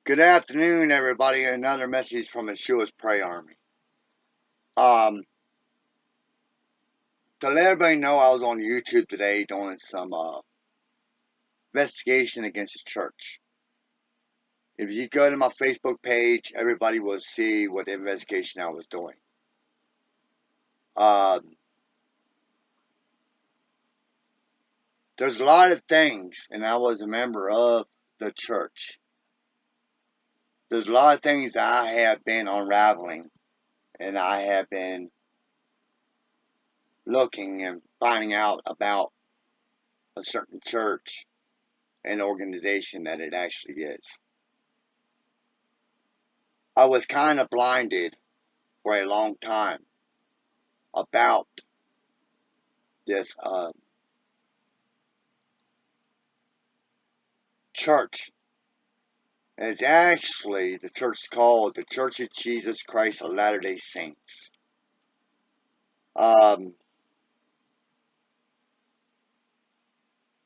Good afternoon, everybody. Another message from Yeshua's Prayer Army. To let everybody know, I was on YouTube today doing some investigation against the church. If you go to my Facebook page, everybody will see what investigation I was doing. There's a lot of things, and I was a member of the church. There's a lot of things that I have been unraveling, and I have been looking and finding out about a certain church and organization that it actually is. I was kind of blinded for a long time about this church. And it's actually the church called the Church of Jesus Christ of Latter-day Saints. I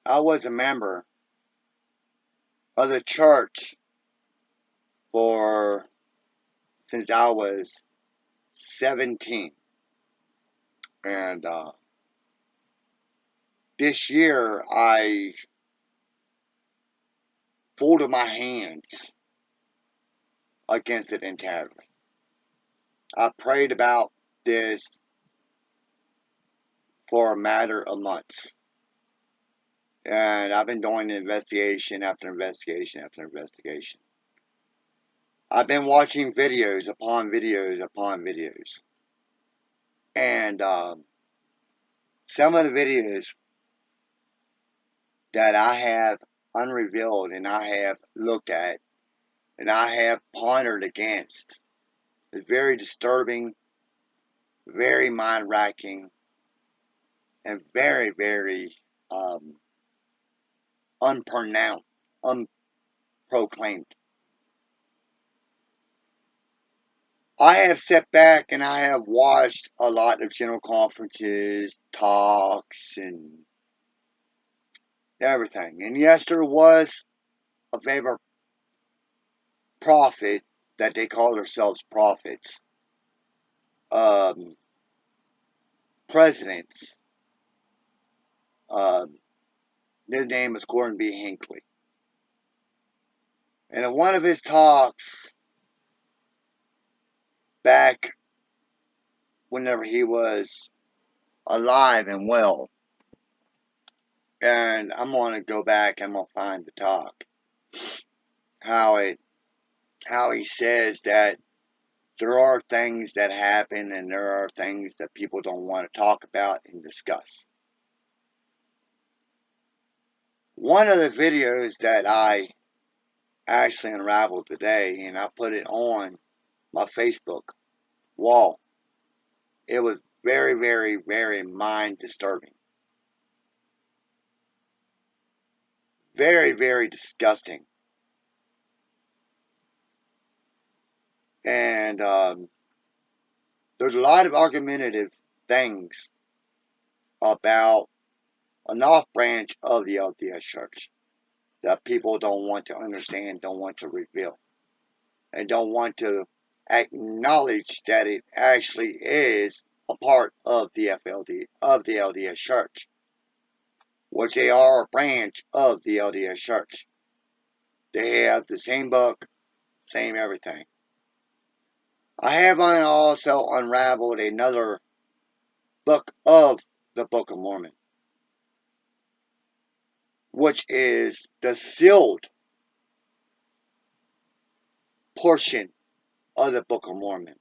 was a member of the church since I was 17. And this year I folded my hands against it entirely. I prayed about this for a matter of months. And I've been doing investigation after investigation after investigation. I've been watching videos upon videos upon videos. And some of the videos that I have unrevealed and I have looked at and I have pondered against is very disturbing, very mind-racking, and very, very unproclaimed. I have sat back and I have watched a lot of general conferences, talks, and everything. And yes, there was a favorite prophet that they call themselves prophets, presidents. His name is Gordon B. Hinckley. And in one of his talks back whenever he was alive and well, and I'm going to go back and I'm going to find the talk, how he says that there are things that happen and there are things that people don't want to talk about and discuss. One of the videos that I actually unraveled today, and I put it on my Facebook wall, it was very, very, very mind disturbing. Very, very disgusting. And there's a lot of argumentative things about an off branch of the LDS Church that people don't want to understand, don't want to reveal, and don't want to acknowledge that it actually is a part of the LDS Church, which they are a branch of the LDS Church. They have the same book, same everything. I have also unraveled another book of the Book of Mormon, which is the sealed portion of the Book of Mormon.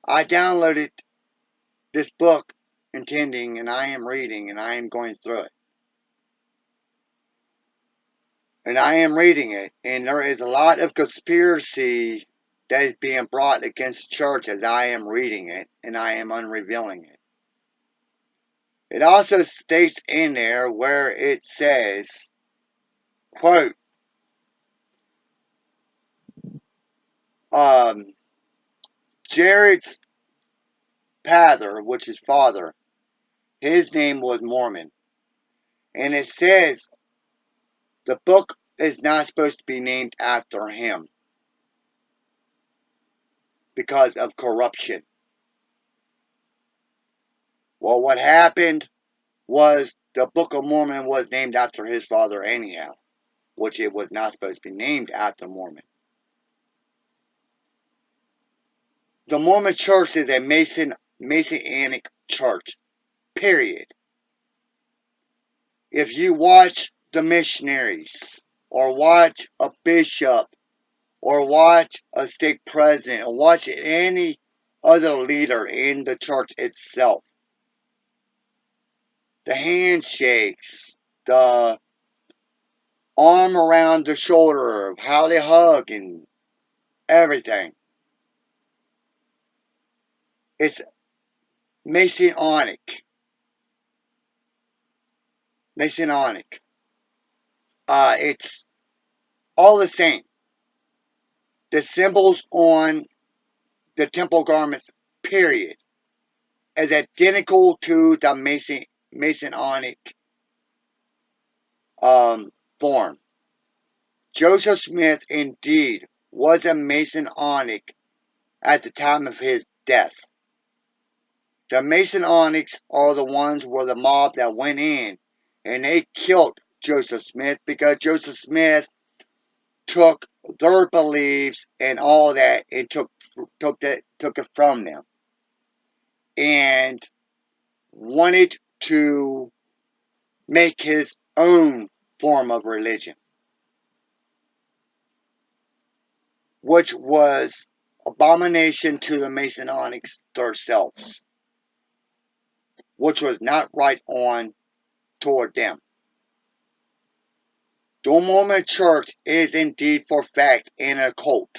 I downloaded this book intending, and I am reading, and I am going through it. And I am reading it, and there is a lot of conspiracy that is being brought against the church as I am reading it, and I am unrevealing it. It also states in there where it says, quote, Jared's father, which is father, his name was Mormon. And it says the book is not supposed to be named after him because of corruption. Well, what happened was the Book of Mormon was named after his father anyhow, which it was not supposed to be named after Mormon. The Mormon Church is a Masonic church, period. If you watch the missionaries, or watch a bishop, or watch a stake president, or watch any other leader in the church itself, the handshakes, the arm around the shoulder, how they hug, and everything, it's Masonic. Masonic. It's all the same. The symbols on the temple garments, period, is identical to the Masonic form. Joseph Smith indeed was a Masonic at the time of his death. The Masonics are the ones were the mob that went in and they killed Joseph Smith because Joseph Smith took their beliefs and all that and took it from them and wanted to make his own form of religion, which was abomination to the Masonics themselves, which was not right on toward them. The Mormon Church is indeed for fact an occult.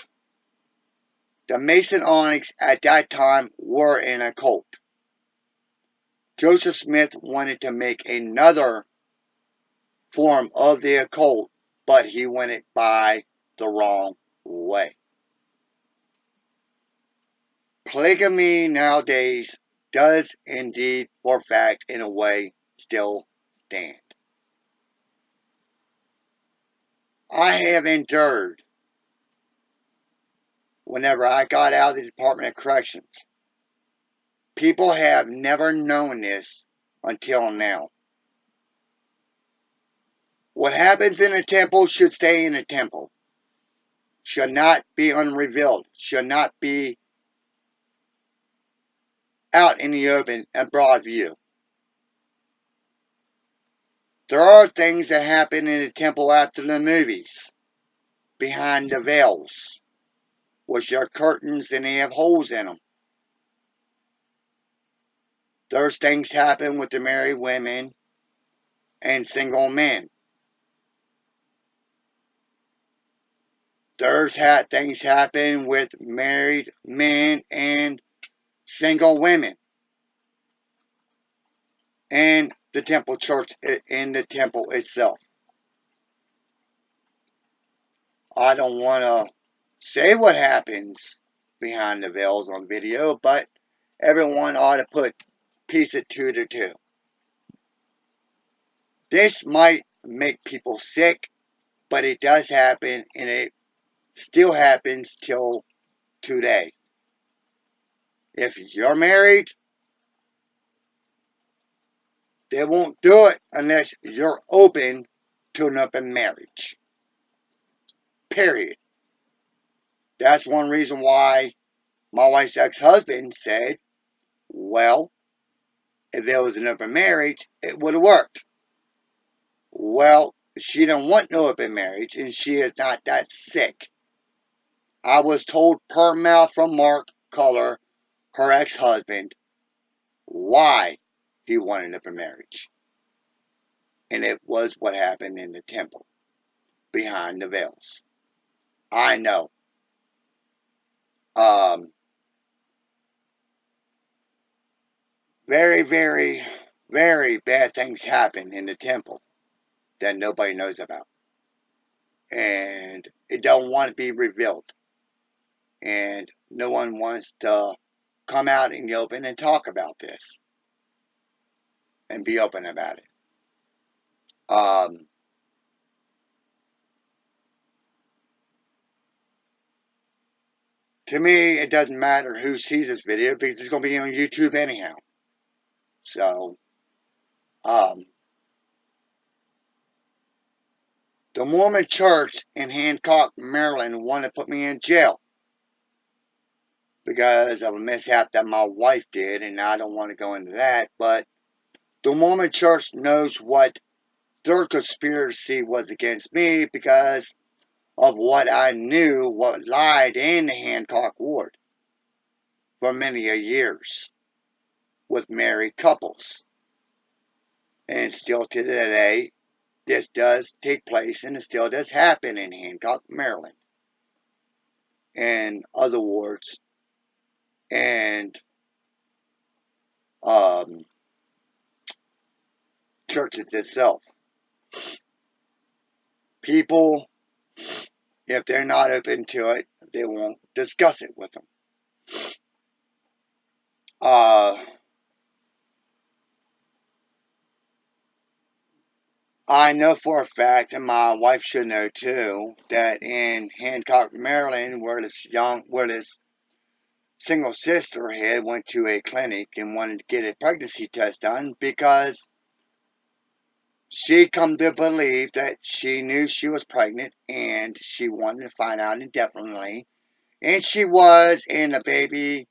The Masonics at that time were an occult. Joseph Smith wanted to make another form of the occult, but he went it by the wrong way. Polygamy nowadays does indeed, for fact, in a way, still stand. I have endured, whenever I got out of the Department of Corrections, people have never known this until now. What happens in a temple should stay in a temple. Should not be unrevealed. Should not be out in the open and broad view. There are things that happen in the temple after the movies, behind the veils, which are curtains and they have holes in them. There's things happen with the married women and single men. There's things happen with married men and single women. And the temple church in the temple itself. I don't want to say what happens behind the veils on video, but everyone ought to piece it two to two. This might make people sick, but it does happen, and it still happens till today. If you're married, they won't do it unless you're open to an open marriage. Period. That's one reason why my wife's ex-husband said, well, if there was an open marriage, it would have worked. Well, she don't want no open marriage, and she is not that sick. I was told per mouth from Mark Culler, her ex-husband, why he wanted open marriage. And it was what happened in the temple, behind the veils. I know. Very, very, very bad things happen in the temple that nobody knows about. And it don't want to be revealed. And no one wants to come out in the open and talk about this. And be open about it. To me, it doesn't matter who sees this video because it's going to be on YouTube anyhow. So, the Mormon Church in Hancock, Maryland wanted to put me in jail because of a mishap that my wife did, and I don't want to go into that, but the Mormon Church knows what their conspiracy was against me because of what I knew, what lied in the Hancock ward for many a years with married couples. And still to today, this does take place and it still does happen in Hancock, Maryland, and other wards and churches itself. People, if they're not open to it, they won't discuss it with them. I know for a fact, and my wife should know too, that in Hancock, Maryland, where this single sister had went to a clinic and wanted to get a pregnancy test done because she come to believe that she knew she was pregnant and she wanted to find out indefinitely, and she was, and the baby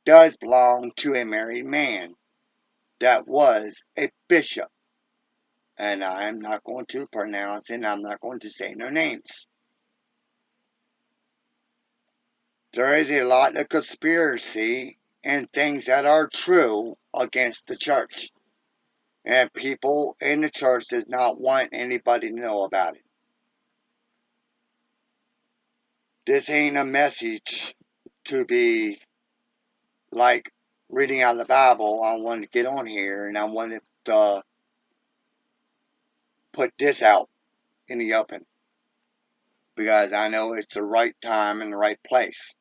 does belong to a married man that was a bishop. And I'm not going to pronounce and I'm not going to say no names. There is a lot of conspiracy and things that are true against the church. And people in the church does not want anybody to know about it. This ain't a message to be like reading out of the Bible. I wanted to get on here and I wanted to put this out in the open because I know it's the right time and the right place.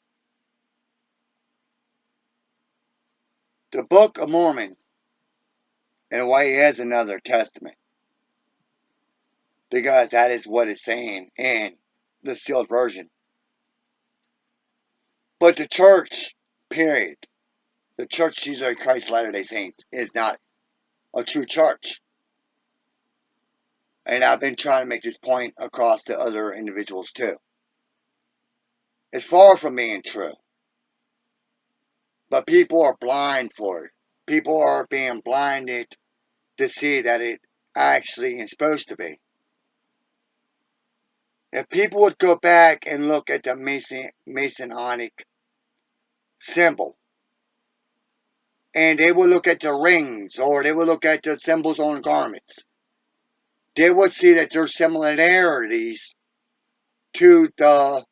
The Book of Mormon, in a way, is another testament because that is what it's saying in the sealed version. But the church, period, the Church of Jesus Christ of Latter-day Saints is not a true church. And I've been trying to make this point across to other individuals too. It's far from being true. But people are blind for it. People are being blinded to see that it actually is supposed to be. If people would go back and look at the Masonic symbol, and they would look at the rings, or they would look at the symbols on garments, they would see that there's similarities to the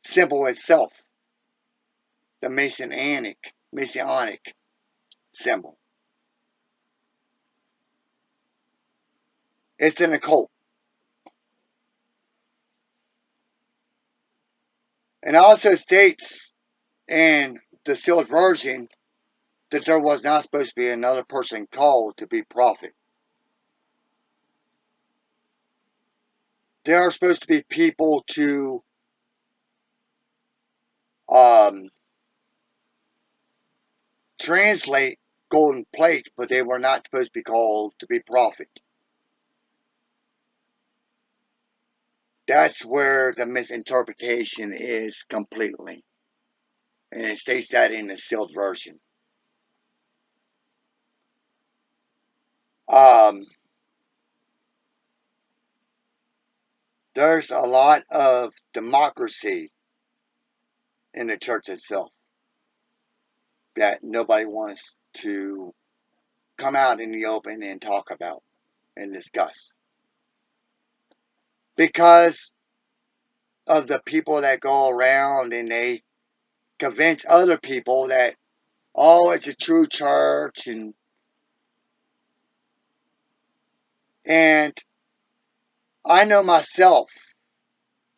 symbol itself, the Masonic symbol. It's an occult. And it also states in the sealed version that there was not supposed to be another person called to be prophet. There are supposed to be people to translate golden plates, but they were not supposed to be called to be prophet. That's where the misinterpretation is completely. And it states that in the sealed version. There's a lot of democracy in the church itself that nobody wants to come out in the open and talk about and discuss. Because of the people that go around and they convince other people that, oh, it's a true church, and I know myself,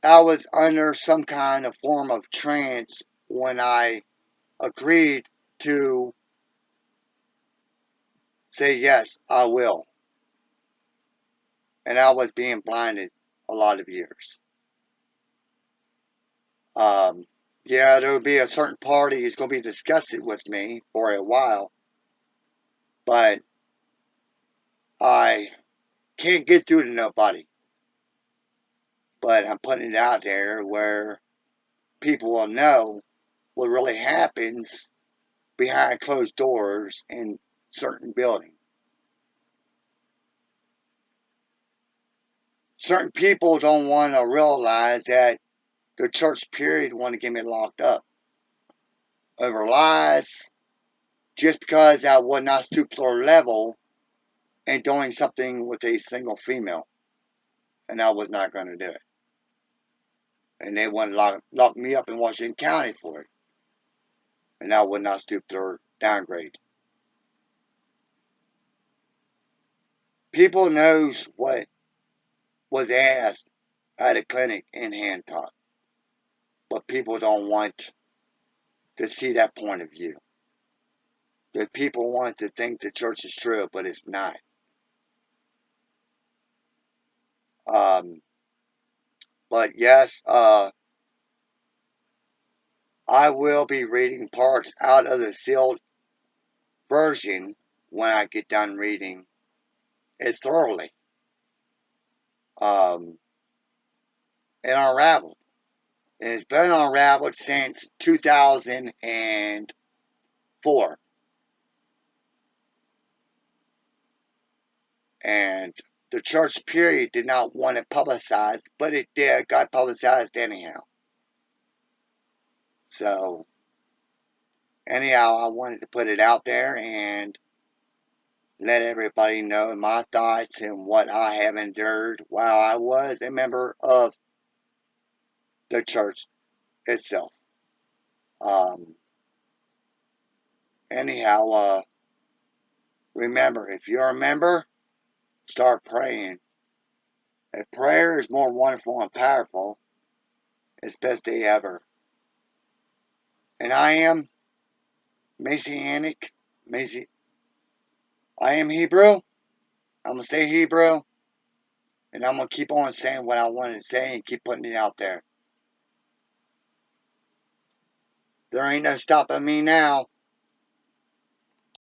I was under some kind of form of trance when I agreed to say, yes, I will. And I was being blinded a lot of years. Yeah, there will be a certain party that's going to be disgusted with me for a while, but I can't get through to nobody. But I'm putting it out there where people will know what really happens behind closed doors in certain buildings. Certain people don't want to realize that the church period want to get me locked up over lies just because I was not stoop to their level and doing something with a single female, and I was not going to do it. And they want to lock me up in Washington County for it, and I would not stoop to their downgrade. People knows what was asked at a clinic in Hancock, but people don't want to see that point of view. That people want to think the church is true, but it's not. Um, but yes, I will be reading parts out of the sealed version when I get done reading it thoroughly. And unraveled. And it's been unraveled since 2004. And the church period did not want it publicized, but it did, got publicized anyhow. So, anyhow, I wanted to put it out there and let everybody know my thoughts and what I have endured while I was a member of the church itself. Um, anyhow, remember, if you're a member, start praying. A prayer is more wonderful and powerful. It's best day ever. And I am Messianic. I am Hebrew. I'm going to say Hebrew. And I'm going to keep on saying what I want to say and keep putting it out there. There ain't no stopping me now.